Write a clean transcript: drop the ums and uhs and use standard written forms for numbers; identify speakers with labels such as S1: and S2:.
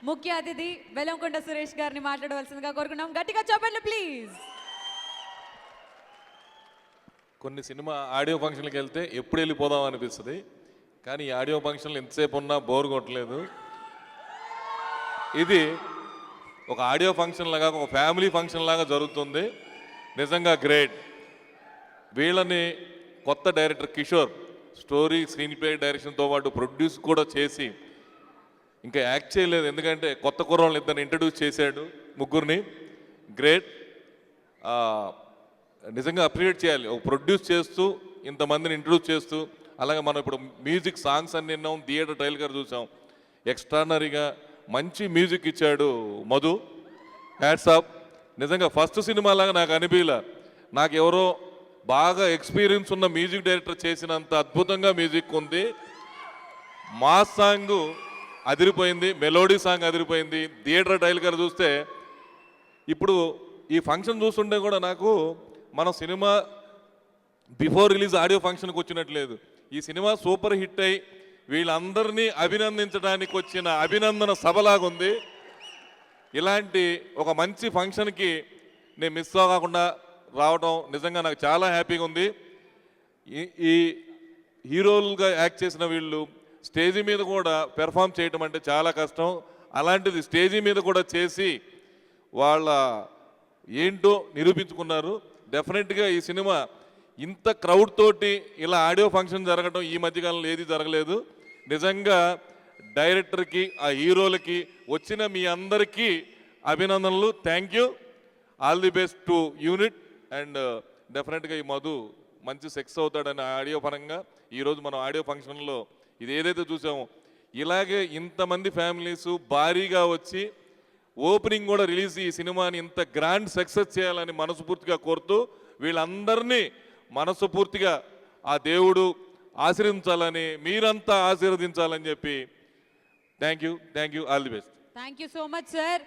S1: ముఖ్య అతిథి బెల్లంకొండ సురేష్ గారిని మాట్లాడవలసిందిగా కోరుకున్నాం. గట్టిగా చెప్పండి ప్లీజ్.
S2: కొన్ని సినిమా ఆడియో ఫంక్షన్కి వెళ్తే ఎప్పుడు వెళ్ళిపోదాం అనిపిస్తుంది, కానీ ఈ ఆడియో ఫంక్షన్లు ఎంతసేపు ఉన్నా బోర్ కొట్టలేదు. ఇది ఒక ఆడియో ఫంక్షన్ లాగా, ఒక ఫ్యామిలీ ఫంక్షన్ లాగా జరుగుతుంది. నిజంగా గ్రేట్. వీళ్ళని కొత్త director Kishore story screen play డైరెక్షన్తో పాటు ప్రొడ్యూస్ కూడా చేసి ఇంకా యాక్ట్ చేయలేదు, ఎందుకంటే కొత్త కుర్రాళ్ళని ఇద్దరిని ఇంట్రడ్యూస్ చేశాడు, ముగ్గురిని. గ్రేట్. నిజంగా అప్రిషియేట్ చేయాలి. ఒక ప్రొడ్యూస్ చేస్తూ ఇంతమందిని ఇంట్రడ్యూస్ చేస్తూ, అలాగే మనం ఇప్పుడు మ్యూజిక్ సాంగ్స్ అన్ని విన్నాం, థియేటర్ ట్రైలర్ చూసాం. ఎక్స్ట్రానరీగా మంచి మ్యూజిక్ ఇచ్చాడు మధు. Hats off. నిజంగా ఫస్ట్ సినిమా లాగా నాకు అనిపించలే. నాకు ఎవరో బాగా ఎక్స్పీరియన్స్ ఉన్న మ్యూజిక్ డైరెక్టర్ చేసినంత అద్భుతంగా మ్యూజిక్ ఉంది. మాస్ సాంగ్ అదిరిపోయింది, మెలోడీ సాంగ్ అదిరిపోయింది. థియేటర్ ట్రైలర్ చూస్తే ఇప్పుడు ఈ ఫంక్షన్ చూస్తుంటే కూడా నాకు మన సినిమా బిఫోర్ రిలీజ్ ఆడియో ఫంక్షన్కి వచ్చినట్లేదు. ఈ సినిమా సూపర్ హిట్ అయి వీళ్ళందరినీ అభినందించడానికి వచ్చిన అభినందన సభలాగుంది. ఇలాంటి ఒక మంచి ఫంక్షన్కి నేను మిస్ అవ్వకుండా రావడం నిజంగా నాకు చాలా హ్యాపీగా ఉంది. ఈ హీరోలుగా యాక్ట్ చేసిన వీళ్ళు స్టేజీ మీద కూడా పెర్ఫామ్ చేయటం అంటే చాలా కష్టం. అలాంటిది స్టేజీ మీద కూడా చేసి వాళ్ళ ఏంటో నిరూపించుకున్నారు. డెఫినెట్గా ఈ సినిమా ఇంత క్రౌడ్ తోటి ఇలా ఆడియో ఫంక్షన్ జరగడం ఈ మధ్యకాలంలో ఏది జరగలేదు. నిజంగా డైరెక్టర్కి, ఆ హీరోలకి, వచ్చిన మీ అందరికీ అభినందనలు. Thank you. All the best to unit. And డెఫినెట్గా ఈ మధు మంచి సెక్స్ అవుతాడని ఆడియో పరంగా ఈరోజు మనం ఆడియో ఫంక్షన్లో ఇది ఏదైతే చూసామో, ఇలాగే ఇంతమంది ఫ్యామిలీస్ భారీగా వచ్చి ఓపెనింగ్ కూడా రిలీజ్ ఈ సినిమాని ఇంత గ్రాండ్ సక్సెస్ చేయాలని మనస్ఫూర్తిగా కోరుతూ, వీళ్ళందరినీ మనస్ఫూర్తిగా ఆ దేవుడు ఆశీర్వదించాలని, మీరంతా ఆశీర్వదించాలని చెప్పి thank you. All the best.
S1: Thank you so much sir.